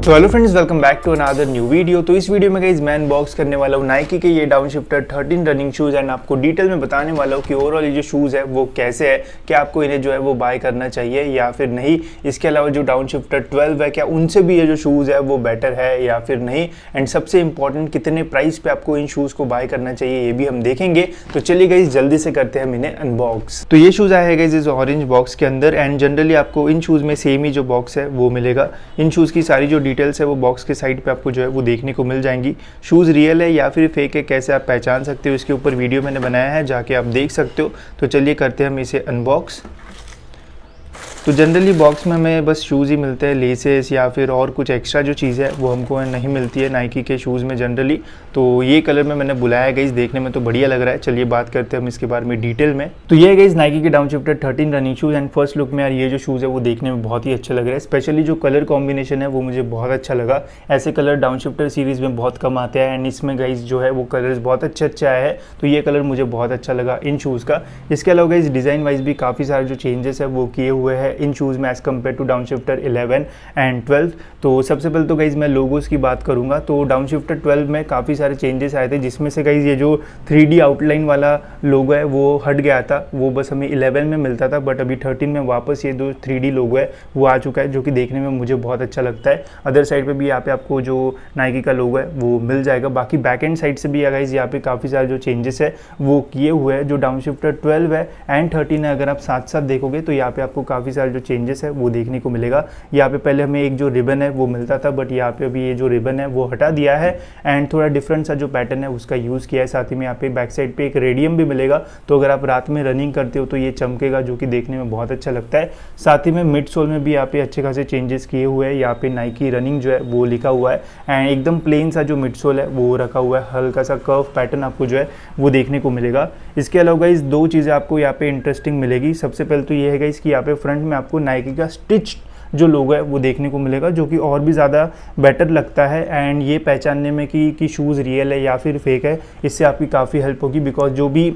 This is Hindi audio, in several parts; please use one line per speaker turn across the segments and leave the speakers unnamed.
तो hello friends, welcome back to another new video. तो इस वीडियो में गाइस मैं अनबॉक्स करने वाला हूँ नाइकी के ये डाउनशिफ्टर 13 रनिंग शूज़ एंड आपको डिटेल में बताने वाला हूँ कि ओवरऑल ये जो शूज़ है वो कैसे है, क्या आपको इन्हें जो है वो बाय करना चाहिए या फिर नहीं। इसके अलावा जो डाउनशिफ्टर 12 है क्या उनसे भी ये जो शूज़ है वो बेटर है या फिर नहीं, एंड सबसे इंपॉर्टेंट कितने प्राइस पे आपको इन शूज़ को बाय करना चाहिए ये भी हम देखेंगे। तो चलिए गाइस जल्दी से करते हैं हम इन्हें अनबॉक्स। तो ये शूज़ आया है गाइस इस ऑरेंज बॉक्स के अंदर एंड जनरली आपको इन शूज़ में सेम ही जो बॉक्स है वो मिलेगा। इन शूज़ की सारी जो डिटेल्स है वो बॉक्स के साइड पे आपको जो है वो देखने को मिल जाएंगी। शूज़ रियल है या फिर फेक है कैसे आप पहचान सकते हो, इसके ऊपर वीडियो मैंने बनाया है, जाके आप देख सकते हो। तो चलिए करते हैं हम इसे अनबॉक्स। तो जनरली बॉक्स में हमें बस शूज़ ही मिलते हैं, लेसेस या फिर और कुछ एक्स्ट्रा जो चीज़ है वो हमको नहीं मिलती है नाइकी के शूज़ में जनरली। तो ये कलर में मैंने बुलाया है गाइस, देखने में तो बढ़िया लग रहा है। चलिए बात करते हैं हम इसके बारे में डिटेल में। तो ये है गाइस नाइकी के डाउनशिफ्टर 13 running shoes and first look में यार ये जो शूज़ है वो देखने में बहुत ही अच्छा लग रहा है। स्पेशली जो कलर कॉम्बिनेशन है वो मुझे बहुत अच्छा लगा। ऐसे कलर डाउनशिफ्टर सीरीज़ में बहुत कम आते हैं एंड इसमें गाइस जो है वो कलर्स बहुत अच्छे आए हैं। तो ये कलर मुझे बहुत अच्छा लगा इन शूज़ का। इसके अलावा गाइस डिज़ाइन वाइज भी काफ़ी सारे जो चेंजेस है वो किए हुए हैं इन शूज़ में एज़ कंपेयर टू डाउनशिफ्टर 11 एंड 12। तो सबसे पहले तो गाइज मैं लोगोस की बात करूंगा। तो डाउनशिफ्टर 12 में काफ़ी सारे चेंजेस आए थे, जिसमें से गाइज ये जो 3D आउटलाइन वाला लोगो है वो हट गया था, वो बस हमें 11 में मिलता था, बट अभी 13 में वापस ये जो 3D लोगो है वो आ चुका है, जो कि देखने में मुझे बहुत अच्छा लगता है। अदर साइड पे भी यहाँ पे आपको जो नाइकी का लोगो है वो मिल जाएगा। बाकी बैक एंड साइड से भी गाइज यहाँ पे काफ़ी सारे जो चेंजेस है वो किए हुए हैं। जो डाउनशिफ्टर 12 है एंड 13 है, अगर आप साथ साथ देखोगे तो यहाँ पे आपको काफ़ी सारे जो चेंजेस है वो देखने को मिलेगा। यहाँ पे पहले हमें एक जो रिबन है वो मिलता था, बट यहाँ पे अभी ये जो रिबन है वो हटा दिया है एंड थोड़ा डिफरेंट सा जो पैटर्न है उसका यूज़ किया है। साथ ही में यहाँ पे बैक साइड पे एक रेडियम भी मिलेगा, तो अगर आप रात में रनिंग करते हो तो ये चमकेगा, जो कि देखने में बहुत अच्छा लगता है। साथ ही में मिड सोल में भी यहाँ पे अच्छे खासे चेंजेस किए हुए हैं। यहाँ पे नाइकी रनिंग जो है वो लिखा हुआ है एंड एकदम प्लेन सा जो मिड सोल है वो रखा हुआ है, हल्का सा कर्व पैटर्न आपको जो है वो देखने को मिलेगा। इसके अलावा इस दो चीज़ें आपको यहाँ पे इंटरेस्टिंग मिलेगी। सबसे पहले तो ये है इसकी यहाँ पे फ्रंट में आपको नाइकी का स्टिच जो लोगो है वो देखने को मिलेगा, जो कि और भी ज़्यादा बेटर लगता है एंड ये पहचानने में कि शूज़ रियल है या फिर फेक है, इससे आपकी काफ़ी हेल्प होगी। बिकॉज जो भी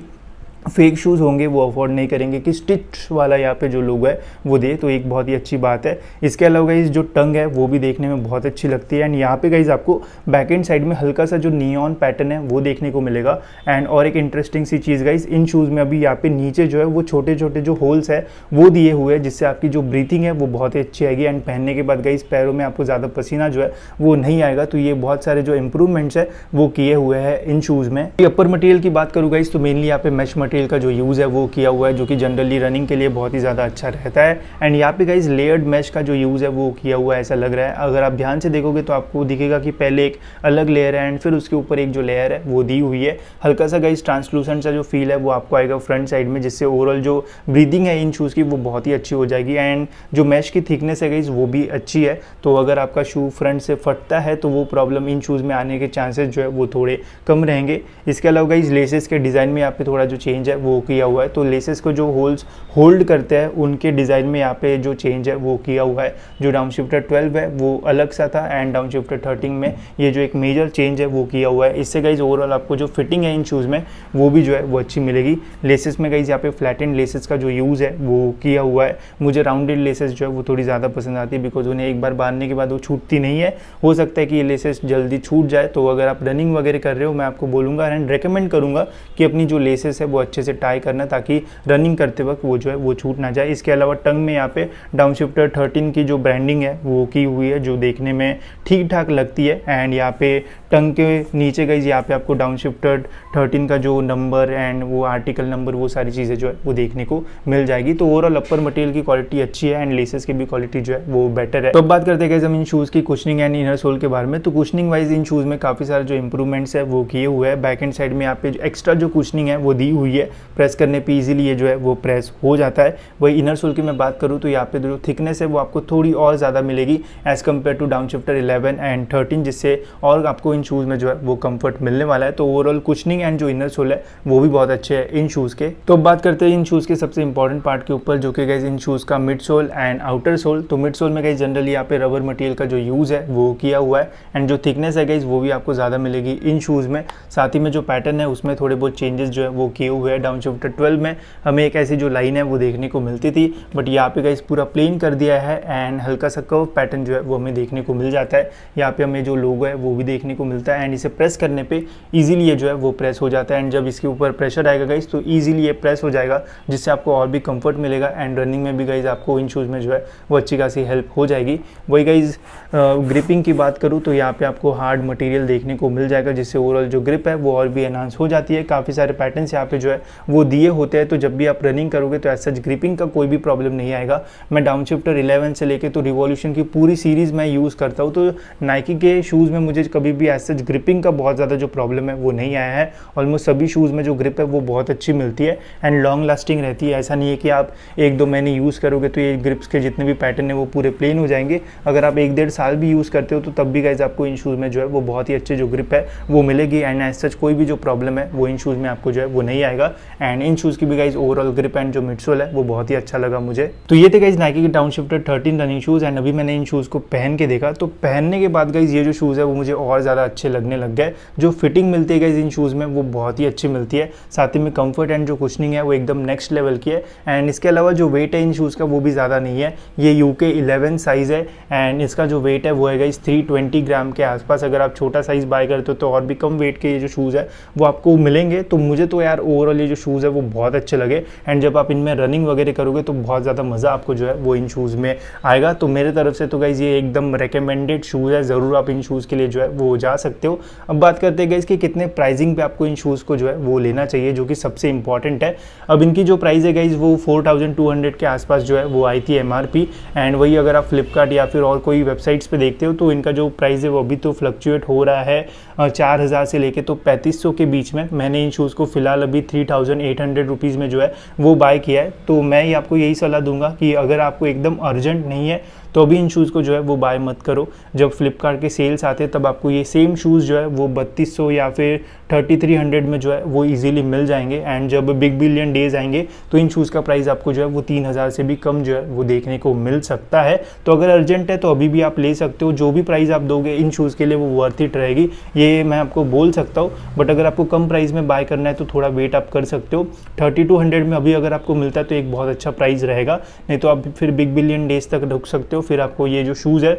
फेक शूज़ होंगे वो अफोर्ड नहीं करेंगे कि स्टिच वाला यहाँ पे जो लोगो है वो दे, तो एक बहुत ही अच्छी बात है। इसके अलावा गाइस जो टंग है वो भी देखने में बहुत अच्छी लगती है एंड यहाँ पे गाइस आपको बैक एंड साइड में हल्का सा जो नियॉन पैटर्न है वो देखने को मिलेगा। एंड और एक इंटरेस्टिंग सी चीज़ गाइस, इन शूज़ में अभी यहाँ पे नीचे जो है वो छोटे छोटे जो होल्स है वो दिए हुए हैं, जिससे आपकी जो ब्रीथिंग है वो बहुत ही अच्छी आएगी एंड पहनने के बाद गाइस पैरों में आपको ज़्यादा पसीना जो है वो नहीं आएगा। तो ये बहुत सारे जो इंप्रूवमेंट्स है वो किए हुए हैं इन शूज़ में। अपर मटेरियल की बात करूँ गाइस तो मेनली यहाँ पे मैश मटेरियल का जो यूज़ है वो किया हुआ है, जो कि जनरली रनिंग के लिए बहुत ही ज़्यादा अच्छा रहता है। एंड यहाँ पे गाइस लेयर्ड मैश का जो यूज़ है वो किया हुआ है ऐसा लग रहा है। अगर आप ध्यान से देखोगे तो आपको दिखेगा कि पहले एक अलग लेयर है एंड फिर उसके ऊपर एक जो लेयर है वो दी हुई है। हल्का सा गाइस ट्रांसलूसेंट सा जो फील है वो आपको आएगा फ्रंट साइड में, जिससे ओवरऑल जो ब्रीदिंग है इन शूज़ की वो बहुत ही अच्छी हो जाएगी एंड जो मैश की थिकनेस है गाइस वो भी अच्छी है। तो अगर आपका शू फ्रंट से फटता है तो वो प्रॉब्लम इन शूज़ में आने के चांसेस जो है वो थोड़े कम रहेंगे। इसके अलावा गाइस लेसेस के डिज़ाइन में यहाँ पे थोड़ा जो चेंज है वो किया हुआ है। तो लेसेस को जो होल्स होल्ड करते हैं उनके डिज़ाइन में यहाँ पे जो चेंज है वो किया हुआ है। जो डाउनशिफ्टर 12 है वो अलग सा था एंड डाउनशिफ्टर 13 में ये जो एक मेजर चेंज है वो किया हुआ है। इससे गाइज ओवरऑल आपको जो फिटिंग है इन शूज़ में वो भी जो है वो अच्छी मिलेगी। लेसेस में गाइज यहाँ पे फ्लैटेंड लेसेस का जो यूज़ है वो किया हुआ है। मुझे राउंडेड लेसेस जो है वो थोड़ी ज़्यादा पसंद आती है, बिकॉज उन्हें एक बार बांधने के बाद वो छूटती नहीं है। हो सकता है कि ये लेसेस जल्दी छूट जाए, तो अगर आप रनिंग वगैरह कर रहे हो मैं आपको बोलूँगा एंड रिकमेंड करूँगा कि अपनी जो लेसेस है वो अच्छे से टाई करना, ताकि रनिंग करते वक्त वो जो है वो छूट ना जाए। इसके अलावा टंग में यहाँ पे डाउनशिफ्टर 13 की जो ब्रांडिंग है वो की हुई है, जो देखने में ठीक ठाक लगती है। एंड यहाँ पे टंग के नीचे गाइस यहाँ पे आपको डाउनशिफ्टर 13 का जो नंबर एंड वो आर्टिकल नंबर वो सारी चीज़ें जो है वो देखने को मिल जाएगी। तो ओवरऑल अपर मटेरियल की क्वालिटी अच्छी है एंड लेसेस की भी क्वालिटी जो है वो बेटर है। तो अब बात करते हैं गाइस हम इन शूज़ की कुशनिंग एंड इनर सोल के बारे में। तो कुशनिंग वाइज इन शूज़ में काफ़ी सारे जो इंप्रूवमेंट्स है वो किए हुए हैं। बैक एंड साइड में यहाँ पे एक्स्ट्रा जो कुशनिंग है वो दी हुई है, प्रेस करने पर ईजिली ये जो है वो प्रेस हो जाता है। वही इनर सोल की मैं बात करूँ तो यहाँ पे जो थिकनेस है वो आपको थोड़ी और ज़्यादा मिलेगी एज़ कम्पेयर टू डाउनशिफ्टर 11 एंड 13, जिससे और आपको इन शूज़ में जो है वो कंफर्ट मिलने वाला है। तो ओवरऑल कुशनिंग एंड जो इनर सोल है वो भी बहुत अच्छे हैं इन शूज़ के। तो अब बात करते हैं इन शूज़ के सबसे इंपॉर्टेंट पार्ट के ऊपर, जो कि गाइस इन शूज़ का mid sole and outer sole. तो मिड सोल में गाइस जनरली यहाँ पे रबर मटेरियल का जो यूज़ है वो किया हुआ है एंड जो थिकनेस है गाइस वो भी आपको ज़्यादा मिलेगी इन शूज़ में। साथ ही में जो पैटर्न है उसमें थोड़े बहुत चेंजेस जो है वो किए हुए हैं। डाउनशिफ्टर 12 में हमें एक ऐसी जो लाइन है वो देखने को मिलती थी, बट यहाँ पे गाइस पूरा प्लेन कर दिया है एंड हल्का सा कर्व पैटर्न जो है वो हमें देखने को मिल जाता है। यहाँ पे हमें जो लोगो है वो भी देखने को मिलता है एंड इसे प्रेस करने पे इजीली ये जो है वो प्रेस हो जाता है एंड जब इसके ऊपर प्रेशर आएगा गाइस तो इजीली ये प्रेस हो जाएगा, जिससे आपको और भी कंफर्ट मिलेगा एंड रनिंग में भी गाइस आपको इन शूज़ में जो है वो अच्छी खासी हेल्प हो जाएगी। वही गाइस ग्रिपिंग की बात करूँ तो यहाँ पे आपको हार्ड मटेरियल देखने को मिल जाएगा, जिससे ओवरऑल जो ग्रिप है वो और भी एनहांस हो जाती है। काफ़ी सारे पैटर्न्स यहाँ पे जो है वो दिए होते हैं, तो जब भी आप रनिंग करोगे तो ऐसा ग्रिपिंग का कोई भी प्रॉब्लम नहीं आएगा। मैं डाउनशिफ्टर 11 से लेके तो रिवॉल्यूशन की पूरी सीरीज़ मैं यूज़ करता हूँ, तो नाइकी के शूज़ में मुझे कभी भी ऐसा ग्रिपिंग का बहुत ज़्यादा जो प्रॉब्लम है वो नहीं आया है। ऑलमोस्ट सभी शूज़ में जो ग्रिप है वो बहुत अच्छी मिलती है एंड लॉन्ग लास्टिंग रहती है। ऐसा नहीं है कि आप 1-2 महीने यूज़ करोगे तो ये ग्रिप्स के जितने भी पैटर्न है वो पूरे प्लेन हो जाएंगे। अगर आप 1-1.5 साल भी यूज़ करते हो तो तब भी गाइस आपको इन शूज़ में जो है वो बहुत ही अच्छे जो ग्रिप है वो मिलेगी एंड एज सच कोई भी जो प्रॉब्लम है वो इन शूज़ में आपको जो है वो नहीं आएगा। एंड इन शूज़ की भी गाइस ओवरऑल ग्रिप एंड जो मिडसोल है वो बहुत ही अच्छा लगा मुझे। तो ये थे गाइस नाइकी के डाउनशिफ्टर 13 रनिंग शूज़ एंड अभी मैंने इन शूज़ को पहन के देखा, तो पहनने के बाद गाइस ये जो शूज़ है वो मुझे और ज़्यादा अच्छे लगने लग गए। जो फिटिंग मिलती है गाइस इन शूज़ में वो बहुत ही अच्छी मिलती है, साथ ही में कंफर्ट एंड जो कुशनिंग है वो एकदम नेक्स्ट लेवल की है एंड इसके अलावा जो वेट है इन शूज़ का वो भी ज़्यादा नहीं है। ये UK 11 साइज़ है एंड इसका जो वेट है वो है गाइस 320 ग्राम के आसपास। अगर आप छोटा साइज़ बाय करते हो तो और भी कम वेट के ये जो शूज़ है वो आपको मिलेंगे। तो मुझे तो यार ओवरऑल ये जो शूज़ है वो बहुत अच्छे लगे एंड जब आप इनमें रनिंग वगैरह करोगे तो बहुत ज़्यादा मज़ा आपको जो है वो इन शूज़ में आएगा। तो मेरे तरफ से तो गाइस ये एकदम रिकमेंडेड शूज़ है, ज़रूर आप इन शूज़ के लिए जो है वो जा सकते हो। अब बात करते हैं गाइस कि कितने प्राइसिंग पे आपको इन शूज़ को जो है वो लेना चाहिए, जो कि सबसे इंपॉर्टेंट है। अब इनकी जो प्राइस है गाइस वो 4200 के आसपास जो है वो आई थी MRP एंड वही अगर आप फ्लिपकार्ट या फिर और कोई वेबसाइट्स पे देखते हो तो इनका जो प्राइस है वो अभी तो फ्लक्चुएट हो रहा है 4000 से लेके तो 3500 के बीच में। मैंने इन शूज़ को फिलहाल अभी 3800 रुपीज़ में जो है वो बाय किया है। तो मैं आपको यही सलाह दूंगा कि अगर आपको एकदम अर्जेंट नहीं है तो अभी इन शूज़ को जो है वो बाय मत करो। जब फ्लिपकार्ट के सेल्स आते हैं तब आपको ये सेम शूज़ जो है वो 3200 या फिर 3300 में जो है वो इजीली मिल जाएंगे एंड जब बिग बिलियन डेज आएंगे तो इन शूज़ का प्राइस आपको जो है वो 3000 से भी कम जो है वो देखने को मिल सकता है। तो अगर अर्जेंट है तो अभी भी आप ले सकते हो, जो भी प्राइस आप दोगे इन शूज़ के लिए वो वर्थ इट रहेगी, ये मैं आपको बोल सकता हूँ। बट अगर आपको कम प्राइस में बाय करना है तो थोड़ा वेट आप कर सकते हो। 3200 में अभी अगर आपको मिलता है तो एक बहुत अच्छा प्राइस रहेगा, नहीं तो आप फिर बिग बिलियन डेज तक रुक सकते हो, फिर आपको ये जो शूज़ है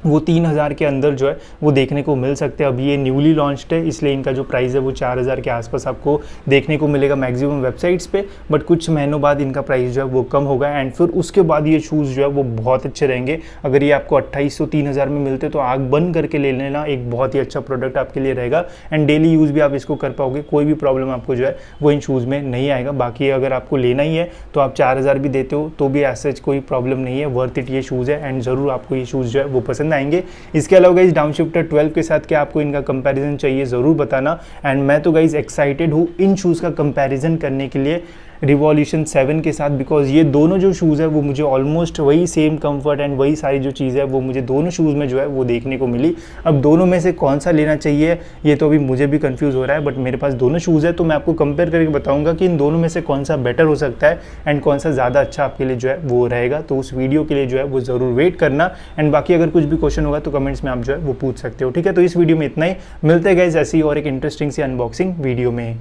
वो 3000 के अंदर जो है वो देखने को मिल सकते हैं। अभी ये न्यूली लॉन्च्ड है इसलिए इनका जो प्राइस है वो 4000 के आसपास आपको देखने को मिलेगा मैक्सिमम वेबसाइट्स पे, बट कुछ महीनों बाद इनका प्राइस जो है वो कम होगा एंड फिर उसके बाद ये शूज़ जो है वो बहुत अच्छे रहेंगे। अगर ये आपको 2800-3000 में मिलते तो आग बंद करके ले लेना, एक बहुत ही अच्छा प्रोडक्ट आपके लिए रहेगा एंड डेली यूज़ भी आप इसको कर पाओगे, कोई भी प्रॉब्लम आपको जो है वो इन शूज़ में नहीं आएगा। बाकी अगर आपको लेना ही है तो आप 4000 भी देते हो तो भी ऐसा कोई प्रॉब्लम नहीं है, वर्थ इट ये शूज़ है एंड ज़रूर आपको ये शूज़ जो है वो पसंद आएंगे। इसके अलावा गाइस डाउनशिफ्टर 12 के साथ क्या आपको इनका कंपैरिजन चाहिए ज़रूर बताना एंड मैं तो गाइस एक्साइटेड हूँ इन शूज़ का कंपैरिजन करने के लिए रिवॉल्यूशन 7 के साथ, बिकॉज ये दोनों जो शूज़ है वो मुझे ऑलमोस्ट वही सेम कंफर्ट एंड वही सारी जो चीज़ है वो मुझे दोनों शूज़ में जो है वो देखने को मिली। अब दोनों में से कौन सा लेना चाहिए ये तो अभी मुझे भी कंफ्यूज हो रहा है, बट मेरे पास दोनों शूज़ है तो मैं आपको कंपेयर करके बताऊंगा कि इन दोनों में से कौन सा बेटर हो सकता है एंड कौन सा ज़्यादा अच्छा आपके लिए जो है वो रहेगा। तो उस वीडियो के लिए जो है वो ज़रूर वेट करना एंड बाकी अगर कुछ भी क्वेश्चन होगा तो कमेंट्स में आप जो है वो पूछ सकते हो। ठीक है, तो इस वीडियो में इतना ही, मिलते हैं गाइस ऐसी और एक इंटरेस्टिंग सी अनबॉक्सिंग वीडियो में।